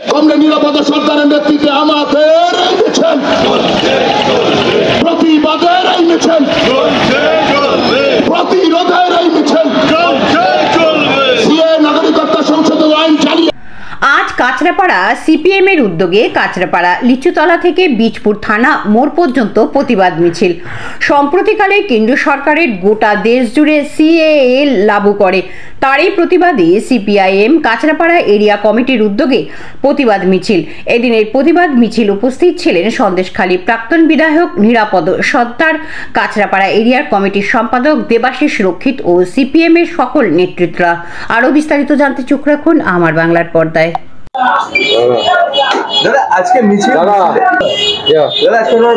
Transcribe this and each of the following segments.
Comrade নিরাপত্তা সরকারের নেতৃত্বে আমাদের মিছিল, প্রতিবাদের এই মিছিল, প্রতিরোধের এই মিছিল, সিএ নাগরিকত্ব সংশোধন আইন চালিয়ে। আজ কাঁচরাপাড়া সিপিএম এর উদ্যোগে কাঁচরাপাড়া লিচুতলা থেকে বীজপুর থানা মোড় পর্যন্ত প্রতিবাদ মিছিল। সম্প্রতিকালে কেন্দ্র সরকারের গোটা দেশ জুড়ে সিএএ লাগু করে, তারই প্রতিবাদে সিপিআইএম কাঁচরাপাড়া এরিয়া কমিটির উদ্যোগে প্রতিবাদ মিছিল। এদিনের প্রতিবাদ মিছিল উপস্থিত ছিলেন সন্দেশখালী প্রাক্তন বিধায়ক নিরাপদ সত্তার, কাঁচরাপাড়া এরিয়ার কমিটির সম্পাদক দেবাশিস রক্ষিত ও সিপিএম এর সকল নেতৃত্বরা। আরো বিস্তারিত জানতে চোখ রাখুন আমার বাংলার পর্দায়। দাদা আজকে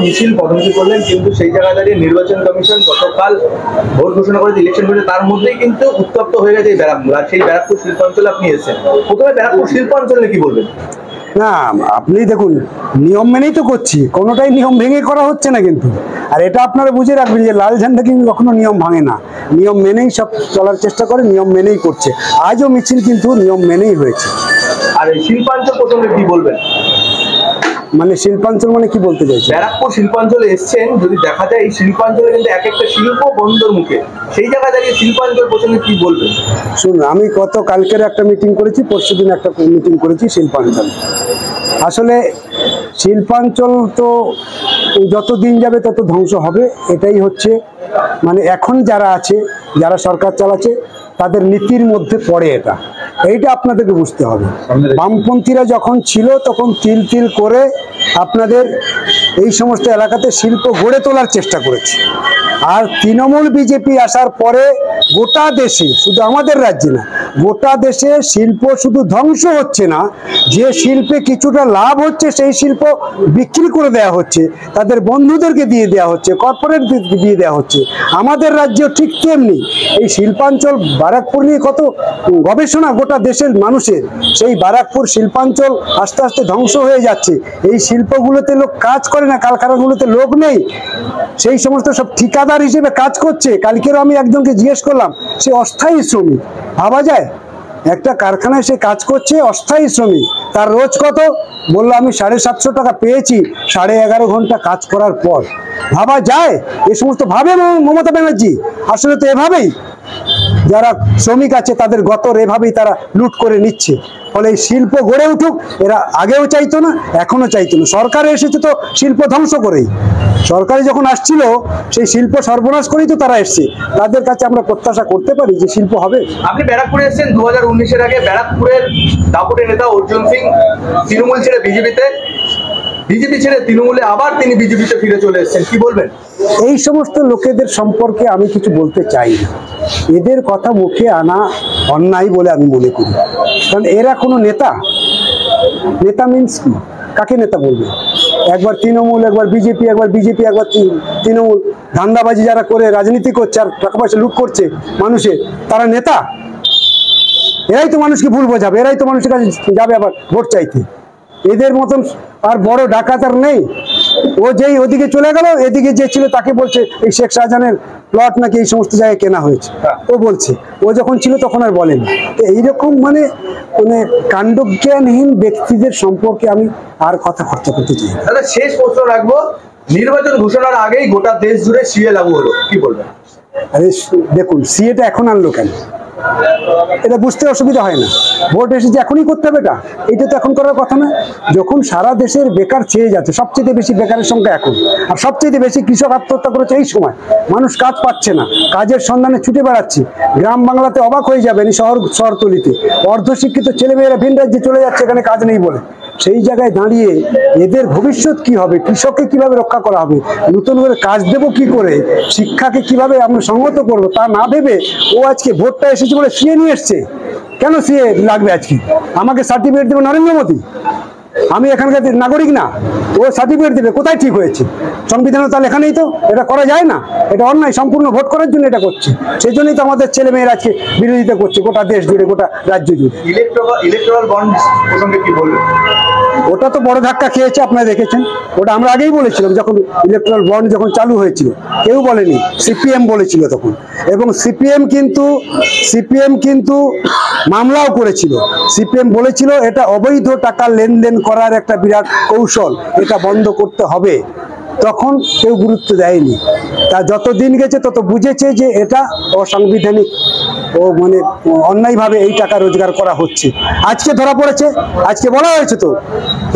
মিছিল পদমিছিল করলেন, কিন্তু সেই জায়গায় দাঁড়িয়ে নির্বাচন কমিশন গতকাল ভোট ঘোষণা করেছে, ইলেকশন করেছে, তার মধ্যেই কিন্তু উত্তপ্ত হয়ে গেছে এই ব্যারাকপুর। আর সেই ব্যারাকপুর শিল্পাঞ্চলে আপনি এসেছেন, প্রথমে ব্যারাকপুর শিল্পাঞ্চলে কি বলবেন? না, আপনি দেখুন, নিয়ম মেনেই তো করছি, কোনোটাই নিয়ম ভেঙে করা হচ্ছে না কিন্তু। আর এটা আপনারা বুঝে রাখবেন যে লাল ঝান্ডা কিন্তু কখনো নিয়ম ভাঙে না, নিয়ম মেনেই সব চলার চেষ্টা করে, নিয়ম মেনেই করছে। আজও মিছিল কিন্তু নিয়ম মেনেই হয়েছে। আর এই শিল্পাঞ্চল প্রসঙ্গে কি বলবেন? মানে শিল্পাঞ্চল মানে কি বলতে চাইছে? ব্যারাকপুর শিল্পাঞ্চলে এসছেন, যদি দেখা যায় এই শিল্পাঞ্চলে কিন্তু এক একটা শিল্প বন্ধর মুখে, সেই জায়গায় দাঁড়িয়ে শিল্পাঞ্চল প্রসঙ্গে কি বলবেন? শুনুন, আমি কালকের একটা মিটিং করেছি, পরশুদিন একটা মিটিং করেছি শিল্পাঞ্চল। আসলে শিল্পাঞ্চল তো যত দিন যাবে তত ধ্বংস হবে, এটাই হচ্ছে মানে এখন যারা আছে, যারা সরকার চালাচ্ছে, তাদের নীতির মধ্যে পড়ে এটা। এইটা আপনাদেরকে বুঝতে হবে। বামপন্থীরা যখন ছিল তখন তিল তিল করে আপনাদের এই সমস্ত এলাকাতে শিল্প গড়ে তোলার চেষ্টা করেছে। আর তৃণমূল বিজেপি আসার পরে গোটা দেশে, শুধু আমাদের রাজ্যে না, গোটা দেশে শিল্প শুধু ধ্বংস হচ্ছে না, যে শিল্পে কিছুটা লাভ হচ্ছে সেই শিল্প বিক্রি করে দেওয়া হচ্ছে, তাদের বন্ধুদেরকে দিয়ে দেওয়া হচ্ছে, কর্পোরেটদেরকে দিয়ে দেওয়া হচ্ছে। আমাদের রাজ্যেও ঠিক তেমনি এই শিল্পাঞ্চল ব্যারাকপুর নিয়ে কত গবেষণা গোটা দেশের মানুষের। সেই ব্যারাকপুর শিল্পাঞ্চল আস্তে আস্তে ধ্বংস হয়ে যাচ্ছে। এই শিল্পগুলোতে লোক কাজ করে না, কারখানাগুলোতে লোক নেই, সেই সমস্ত সব ঠিকাদার হিসেবে কাজ করছে। কালকেরও আমি একজনকে জিজ্ঞেস করলাম, সে অস্থায়ী শ্রমিক। ভাবা যায়, একটা কারখানায় সে কাজ করছে, অস্থায়ী শ্রমিক, তার রোজ কত? বললো আমি 750 টাকা পেয়েছি 11.5 ঘন্টা কাজ করার পর। ভাবা যায়? এ সমস্ত ভাবে মমতা ব্যানার্জি? আসলে তো এভাবেই যারা শ্রমিক আছে তাদের গতর এভাবেই তারা লুট করে নিচ্ছে। ফলে এই শিল্প গড়ে উঠুক এরা আগেও চাইতো না, এখনো চাইতো না। সরকারে এসেছে তো শিল্প ধ্বংস করেই, সরকারে যখন আসছিল সেই শিল্প সর্বনাশ করেই তো তারা এসছে। তাদের কাছে আমরা প্রত্যাশা করতে পারি যে শিল্প হবে। আপনি ব্যারাকপুরে এসেছেন 2019-এর আগে, ব্যারাকপুরের দাপুটে নেতা অর্জুন সিং তৃণমূল ছেড়ে বিজেপিতে, বিজেপি ছেড়ে তৃণমূলে আবার তিনি বিজেপিতে ফিরে চলে এসেছেন, কি বলবেন? এই সমস্ত লোকেদের সম্পর্কে আমি কিছু বলতে চাই না, এদের কথা মুখে আনা অন্যায় বলে আমি মনে করি। কারণ এরা কোনো নেতা, নেতা মিন্স কি? কাকে নেতা বলবে? একবার তৃণমূল, একবার বিজেপি, একবার বিজেপি, একবার তৃণমূল। ধান্দাবাজি যারা করে রাজনীতি করছে আর টাকা পয়সা লুট করছে মানুষের, তারা নেতা? এরাই তো মানুষকে ভুল বোঝাবে, এরাই তো মানুষের কাছে যাবে আবার ভোট চাইতে। এদের মতন আর বড় ডাকাত আর নেই। ও যেই ওদিকে চলে গেল, এদিকে যে ছিল তাকে বলছে এই শেখ শাহজাহানের প্লট নাকি এই সমস্ত জায়গায় কেনা হয়েছে, ও বলছে। ও যখন ছিল তখন আর বলেনি। তো এইরকম মানে কাণ্ডজ্ঞানহীন ব্যক্তিদের সম্পর্কে আমি আর কথা খরচা করতে চাই। দাদা শেষ প্রশ্ন রাখবো, নির্বাচন ঘোষণার আগেই গোটা দেশ জুড়ে সিএ লাগু হলো, কি বলবেন? আরে দেখুন, সিএটা এখন আনলো কেন? এটা বুঝতে অসুবিধা হয় না। ভোট এসেছে এখনই করতে হবে, এটা তো এখন করার কথা না। যখন সারা দেশের বেকার চেয়ে যাচ্ছে, সবচেয়ে বেশি বেকারের সংখ্যা এখন, আর সবচেয়ে বেশি কৃষক আত্মহত্যা করেছে এই সময়। মানুষ কাজ পাচ্ছে না, কাজের সন্ধানে ছুটে বেড়াচ্ছে। গ্রাম বাংলাতে অবাক হয়ে যাবেন, শহরতলিতে অর্ধশিক্ষিত ছেলেমেয়েরা ভিন রাজ্যে চলে যাচ্ছে এখানে কাজ নেই বলে। সেই জায়গায় দাঁড়িয়ে এদের ভবিষ্যৎ কি হবে? কৃষককে কিভাবে রক্ষা করা হবে? নতুন করে কাজ দেবো কি করে? শিক্ষাকে কিভাবে আমরা সংহত করবো তা না ভেবে ও আজকে ভোটটা এসেছে বলে সিএ নিয়ে এসছে। কেন সিএ লাগবে আজকে? আমাকে সার্টিফিকেট দেবে নরেন্দ্র মোদী, আমি এখানকার নাগরিক না। ও সার্টিফিকেট দেবে, কোথায় ঠিক হয়েছে? সংবিধানে তা লেখা নেই তো, এটা করা যায় না। এটা অন্যায়, সম্পূর্ণ ভোট করার জন্য এটা করছে। সেই জন্যই তো আমাদের ছেলে মেয়েরা আজকে বিরোধিতা করছে গোটা দেশ জুড়ে, গোটা রাজ্য জুড়ে। ইলেকট্রাল বন্ড প্রসঙ্গে কি বলবেন? ওটা তো বড় ধাক্কা খেয়েছে, আপনারা দেখেছেন। ওটা আমরা আগেই বলেছিলাম, যখন ইলেকট্রাল বন্ড যখন চালু হয়েছিল কেউ বলেনি, সিপিএম বলেছিল তখন। এবং সিপিএম কিন্তু মামলাও করেছিল। সিপিএম বলেছিল এটা অবৈধ টাকা লেনদেন করার একটা বিরাট কৌশল, এটা বন্ধ করতে হবে। তখন কেউ গুরুত্ব দেয়নি। তা যত দিন গেছে তত বুঝেছে যে এটা অসাংবিধানিক ও মানে অন্যায়ভাবে এই টাকা রোজগার করা হচ্ছে। আজকে ধরা পড়েছে, আজকে বলা হয়েছে তো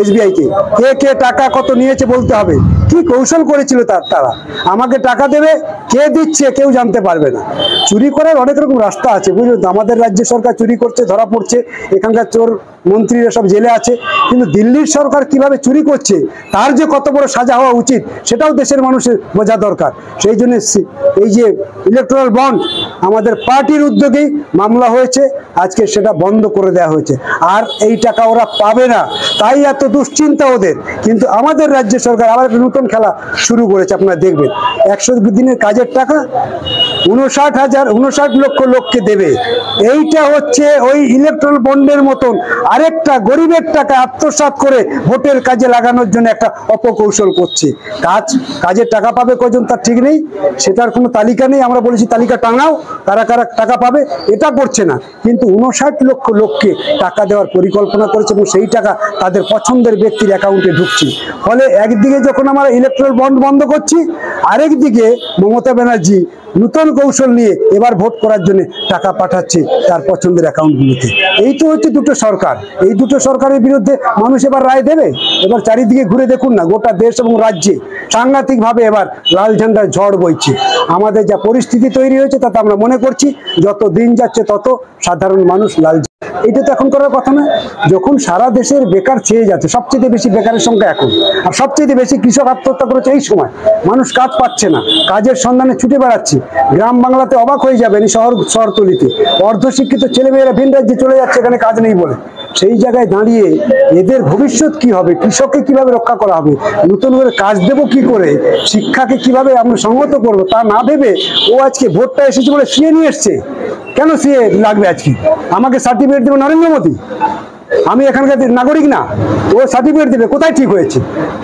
এসবিআই কে কে কে টাকা কত নিয়েছে বলতে হবে। কি কৌশল করেছিল তারা, আমাকে টাকা দেবে, কে দিচ্ছে কেউ জানতে পারবে না। চুরি করার অনেক রকম রাস্তা আছে, বুঝলেন তো। আমাদের রাজ্য সরকার চুরি করছে, ধরা পড়ছে, এখানকার চোর মন্ত্রীরা সব জেলে আছে। কিন্তু দিল্লির সরকার কিভাবে চুরি করছে তার যে কত বড় সাজা হওয়া উচিত সেটাও দেশের মানুষের বোঝা দরকার। সেই জন্য এই যে ইলেকট্রাল বন্ড আমাদের পার্টির উদ্যোগেই মামলা হয়েছে, আজকে সেটা বন্ধ করে দেওয়া হয়েছে। আর এই টাকা ওরা পাবে না, তাই এত দুশ্চিন্তা ওদের। কিন্তু আমাদের রাজ্য সরকার আবার একটা নতুন খেলা শুরু করেছে, আপনারা দেখবেন। 100 দিনের কাজের টাকা 59 লক্ষ লোককে দেবে। এইটা হচ্ছে ওই ইলেকট্রাল বন্ডের মতন আরেকটা গরিবের টাকা আত্মসাৎ করে ভোটের কাজে লাগানোর জন্য একটা অপকৌশল করছে। কাজের টাকা পাবে কজন তার ঠিক নেই, সেটার কোনো তালিকা নেই। আমরা বলেছি তালিকা টাঙাও, কারা কারা টাকা পাবে, এটা করছে না। কিন্তু 59 লক্ষ লোককে টাকা দেওয়ার পরিকল্পনা করেছে এবং সেই টাকা তাদের পছন্দের ব্যক্তির অ্যাকাউন্টে ঢুকছে। ফলে একদিকে যখন আমরা ইলেকট্রাল বন্ড বন্ধ করছি, আরেকদিকে মমতা ব্যানার্জি নতুন কৌশল নিয়ে এবার ভোট করার জন্য টাকা পাঠাচ্ছে তার পছন্দের অ্যাকাউন্টগুলোতে। এই তো হচ্ছে দুটো সরকার। এই দুটো সরকারের বিরুদ্ধে মানুষ এবার রায় দেবে। এবার চারিদিকে ঘুরে দেখুন না, গোটা দেশ এবং রাজ্যে সাংঘাতিকভাবে এবার লাল ঝান্ডার ঝড় বইছে। আমাদের যা পরিস্থিতি তৈরি হয়েছে তাতে আমরা মনে করছি যত দিন যাচ্ছে তত সাধারণ মানুষ লাল। এটা তো এখন করার কথা না। যখন সারা দেশের বেকার ছেয়ে যাচ্ছে, সবচেয়ে বেশি বেকারের সংখ্যা এখন, আর সবচেয়ে বেশি কৃষক আত্মহত্যা করেছে এই সময়। মানুষ কাজ পাচ্ছে না, কাজের সন্ধানে ছুটে বেড়াচ্ছে। গ্রাম বাংলাতে অবাক হয়ে যাবেন, শহরতলিতে অর্ধশিক্ষিত ছেলেমেয়েরা ভিন রাজ্যে চলে যাচ্ছে এখানে কাজ নেই বলে। সেই জায়গায় দাঁড়িয়ে এদের ভবিষ্যৎ কি হবে, কৃষককে কিভাবে রক্ষা করা হবে, নতুন করে কাজ দেবো কি করে, শিক্ষাকে কিভাবে আমরা সংহত করবো তা না ভেবে ও আজকে ভোটটা এসেছে বলে সিএ নিয়ে এসছে। কেন সিএ লাগবে আজকে? আমাকে সার্টিফিকেট দেবে নরেন্দ্র মোদী, আমি এখানকার নাগরিক না। ও সার্টিফিকেট দেবে, কোথায় ঠিক হয়েছে?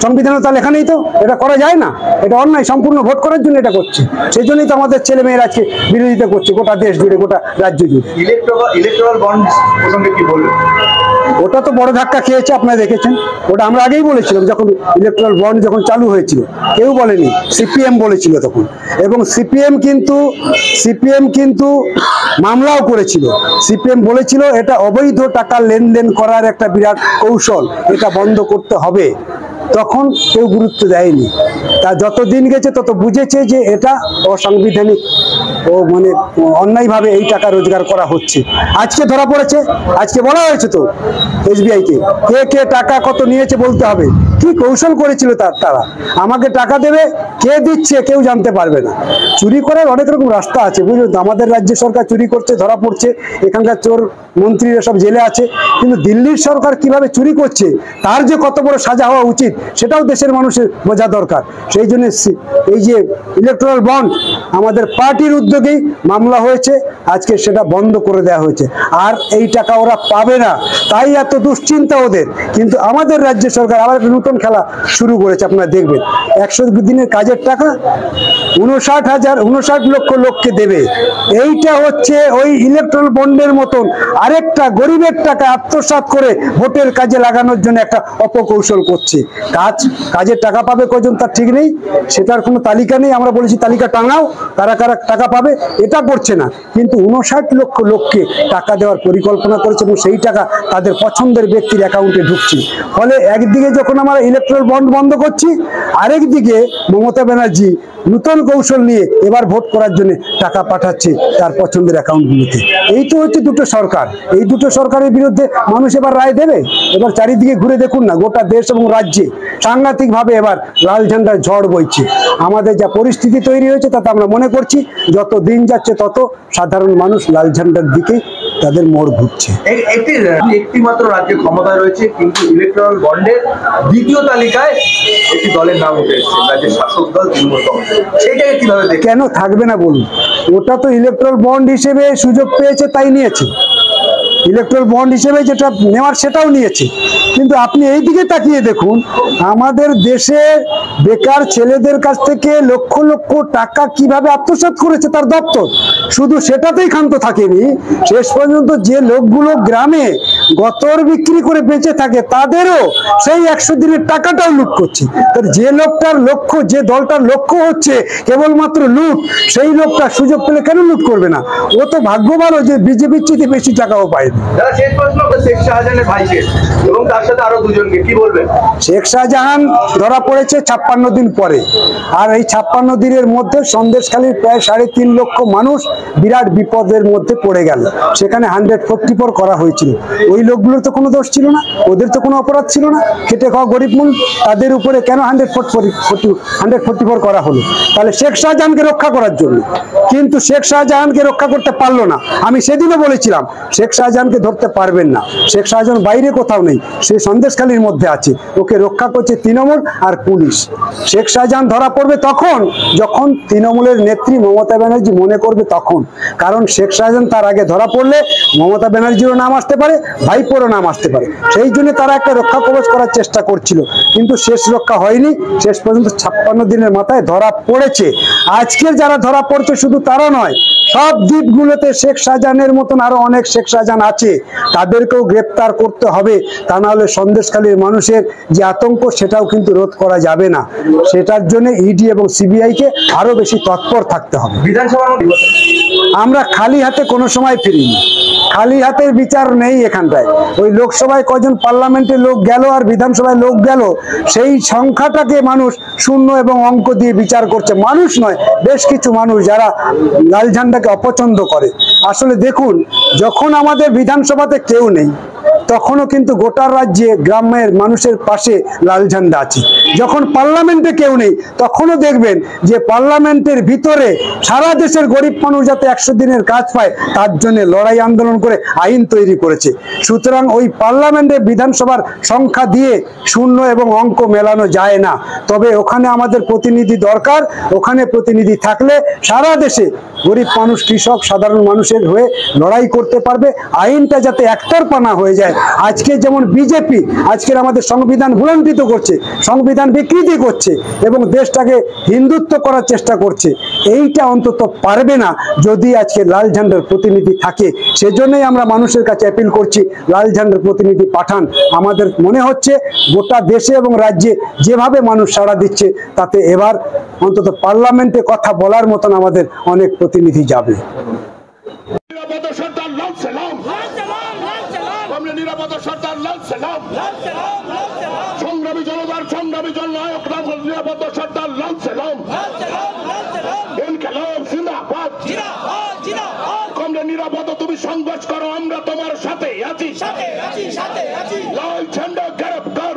সংবিধানে তা লেখা নেই তো, এটা করা যায় না। এটা অন্যায়, সম্পূর্ণ ভোট করার জন্য এটা করছে। সেই জন্যই তো আমাদের ছেলে মেয়েরা আজকে বিরোধিতা করছে গোটা দেশ জুড়ে, গোটা রাজ্য জুড়ে। ইলেকট্রাল বন্ড প্রসঙ্গে কি বলবেন? ওটা তো বড় ধাক্কা খেয়েছে, আপনারা দেখেছেন। ওটা আমরা আগেই বলেছিলাম, যখন ইলেকট্রাল বন্ড যখন চালু হয়েছিল কেউ বলেনি, সিপিএম বলেছিল তখন। এবং সিপিএম কিন্তু মামলাও করেছিল। সিপিএম বলেছিল এটা অবৈধ টাকা লেনদেন করার একটা বিরাট কৌশল, এটা বন্ধ করতে হবে। তখন কেউ গুরুত্ব দেয়নি। তা যত দিন গেছে তত বুঝেছে যে এটা অসাংবিধানিক ও মানে অন্যায়ভাবে এই টাকা রোজগার করা হচ্ছে। আজকে ধরা পড়েছে, আজকে বলা হয়েছে তো এসবিআই কে কে টাকা কত নিয়েছে বলতে হবে। কি কৌশল করেছিল তারা, আমাকে টাকা দেবে, কে দিচ্ছে কেউ জানতে পারবে না। চুরি করার অনেক রকম রাস্তা আছে, বুঝলেন তো। আমাদের রাজ্য সরকার চুরি করছে, ধরা পড়ছে, এখানকার চোর মন্ত্রীরা সব জেলে আছে। কিন্তু দিল্লির সরকার কিভাবে চুরি করছে তার যে কত বড় সাজা হওয়া উচিত সেটাও দেশের মানুষের বোঝা দরকার। সেই জন্য এই যে ইলেকট্রাল বন্ড আমাদের পার্টির উদ্যোগেই মামলা হয়েছে, আজকে সেটা বন্ধ করে দেওয়া হয়েছে। আর এই টাকা ওরা পাবে না, তাই এত দুশ্চিন্তা ওদের। কিন্তু আমাদের রাজ্য সরকার আবার একটা নতুন খেলা শুরু করেছে, আপনারা দেখবেন। 100 দিনের কাজের টাকা 59 লক্ষ লোককে দেবে। এইটা হচ্ছে ওই ইলেকট্রাল বন্ডের মতন আরেকটা গরিবের টাকা আত্মসাৎ করে ভোটের কাজে লাগানোর জন্য একটা অপকৌশল করছে। কাজের টাকা পাবে কজন তার ঠিক নেই, সেটার কোনো তালিকা নেই। আমরা বলেছি তালিকা টাঙাও, কারা কারা টাকা পাবে, এটা করছে না। কিন্তু 59 লক্ষ লোককে টাকা দেওয়ার পরিকল্পনা করেছে এবং সেই টাকা তাদের পছন্দের ব্যক্তির অ্যাকাউন্টে ঢুকছে। ফলে একদিকে যখন আমরা ইলেকট্রাল বন্ড বন্ধ করছি, আরেকদিকে মমতা ব্যানার্জি নতুন কৌশল নিয়ে এবার ভোট করার জন্য টাকা পাঠাচ্ছে তার পছন্দের অ্যাকাউন্টগুলোতে। এই তো হচ্ছে দুটো সরকার। এই দুটো সরকারের বিরুদ্ধে মানুষ এবার রায় দেবে। এবার চারিদিকে ঘুরে দেখুন না, গোটা দেশ এবং রাজ্যে সাংঘাতিকভাবে এবার লাল ঝান্ডার ঝড় বইছে। আমাদের যা পরিস্থিতি তৈরি হয়েছে তাতে আমরা মনে করছি যত দিন যাচ্ছে তত সাধারণ মানুষ লাল ঝান্ডার দিকে তাদের মোড় ঘুরছে। একটি মাত্র রাজ্যে ক্ষমতায় রয়েছে, কিন্তু ইলেকট্রাল বন্ডের দ্বিতীয় তালিকায় একটি দলের নাম উঠে এসেছে, রাজ্যের শাসক দল তৃণমূল কংগ্রেস। সেইটাকে কিভাবে দেখে? কেন থাকবে না বলুন? ওটা তো ইলেকট্রাল বন্ড হিসেবে সুযোগ পেয়েছে তাই নিয়েছে। ইলেকট্রাল বন্ড হিসেবে যেটা নেওয়ার সেটাও নিয়েছে। কিন্তু আপনি এই দিকে তাকিয়ে দেখুন, আমাদের দেশে বেকার ছেলেদের কাছ থেকে লক্ষ লক্ষ টাকা কিভাবে আত্মসাৎ করেছে তার দপ্তর। শুধু সেটাতেই ক্ষান্ত থাকেনি, শেষ পর্যন্ত যে লোকগুলো গ্রামে গতর বিক্রি করে বেঁচে থাকে তাদেরও সেই 100 দিনের টাকাটাও লুট করছে। তার যে লোকটার লক্ষ্য, যে দলটার লক্ষ্য হচ্ছে কেবলমাত্র লুট, সেই লোকটা সুযোগ পেলে কেন লুট করবে না? ও তো ভাগ্য ভালো যে বিজেপির চেয়ে বেশি টাকাও পায়নি। দাদা শেষ প্রশ্ন, শেখ শাহজাহানের ভাইকে এবং তার সাথে আরো দুজনকে কি বলবেন? শেখ শাহজাহান ধরা পড়েছে 56 দিন পরে, আর এই 56 দিনের মধ্যে সন্দেশখালীর প্রায় 3.5 লক্ষ মানুষ বিরাট বিপদের মধ্যে পড়ে গেল। সেখানে 144 করা হয়েছিল। ওই লোকগুলোর তো কোনো দোষ ছিল না, ওদের তো কোনো অপরাধ ছিল না। খেটে খাওয়া গরিব মূল, তাদের উপরে কেন 144 করা হলো? তাহলে শেখ শাহজাহানকে রক্ষা করার জন্য। কিন্তু শেখ শাহজাহানকে রক্ষা করতে পারলো না। আমি সেদিনও বলেছিলাম শেখ শাহজাহানকে ধরতে পারবেন না। শেখ শাহজাহান বাইরে কোথাও নেই, সে সন্দেশখালীর মধ্যে আছে। ওকে রক্ষা করছে তৃণমূল আর পুলিশ। শেখ শাহজাহান ধরা পড়বে তখন যখন তৃণমূলের নেত্রী মমতা ব্যানার্জি মনে করবে তখন। কারণ শেখ শাহজাহান তার আগে ধরা পড়লে মমতা ব্যানার্জিরও নাম আসতে পারে, ভাইপোরও নাম আসতে পারে। সেই জন্য তারা একটা রক্ষা কবচ করার চেষ্টা করছিল, কিন্তু শেষ রক্ষা হয়নি। শেষ পর্যন্ত 56 দিনের মাথায় ধরা পড়েছে। আজকের যারা ধরা পড়ছে শুধু তারা নয়, সব দ্বীপগুলোতে শেখ শাহজাহানের মতন আরো অনেক শেখ শাহজাহান আছে, তাদেরকেও গ্রেপ্তার করতে হবে। তা না হলে সন্দেশখালীর মানুষের যে আতঙ্ক সেটাও কিন্তু রোধ করা যাবে না। সেটার জন্য ইডি এবং সিবিআই কে আরো বেশি তৎপর থাকতে হবে। বিধানসভার আমরা খালি হাতে কোনো সময় ফিরিনি, খালি হাতের বিচার নেই এখানটায়। ওই লোকসভায় কজন পার্লামেন্টে লোক গেল আর বিধানসভায় লোক গেল, সেই সংখ্যাটাকে মানুষ শূন্য এবং অঙ্ক দিয়ে বিচার করছে। মানুষ নয়, বেশ কিছু মানুষ যারা লাল ঝান্ডাকে অপছন্দ করে। আসলে দেখুন, যখন আমাদের বিধানসভাতে কেউ নেই তখনও কিন্তু গোটা রাজ্যে গ্রামের মানুষের পাশে লাল ঝান্ডা আছে। যখন পার্লামেন্টে কেউ নেই তখনও দেখবেন যে পার্লামেন্টের ভিতরে সারা দেশের গরিব মানুষ যাতে 100 দিনের কাজ পায় তার জন্য লড়াই আন্দোলন করে আইন তৈরি করেছে। সুতরাং ওই পার্লামেন্টে বিধানসভার সংখ্যা দিয়ে শূন্য এবং অঙ্ক মেলানো যায় না। তবে ওখানে আমাদের প্রতিনিধি দরকার। ওখানে প্রতিনিধি থাকলে সারা দেশে গরিব মানুষ, কৃষক, সাধারণ মানুষের হয়ে লড়াই করতে পারবে। আইনটা যাতে একতরফা না হয়ে যায়। আজকে যেমন বিজেপি আজকের আমাদের সংবিধান ভুলণ্ঠিত করছে, সংবিধান বিকৃতি করছে এবং দেশটাকে হিন্দুত্ব করার চেষ্টা করছে, এইটা অন্তত পারবে না যদি আজকে লাল ঝান্ডার প্রতিনিধি থাকে। সেজন্যই আমরা মানুষের কাছে অ্যাপিল করছি, লাল ঝান্ডার প্রতিনিধি পাঠান। আমাদের মনে হচ্ছে গোটা দেশে এবং রাজ্যে যেভাবে মানুষ সাড়া দিচ্ছে তাতে এবার অন্তত পার্লামেন্টে কথা বলার মতন আমাদের অনেক প্রতিনিধি যাবে। নিরাপত্তা সরকার লাল সালাম, আমরা নিরাপত্তা সরকার লাল সালাম, সংগ্রামী জনতার সংগ্রামী জননায়ক নিরাপত্তা সরকার লাল সালাম, ইনকিলাব জিন্দাবাদ। আমরা নিরাপত্তা, তুমি সংঘর্ষ করো, আমরা তোমার সাথে আছি। লাল ঝান্ডা গ্রেফতার।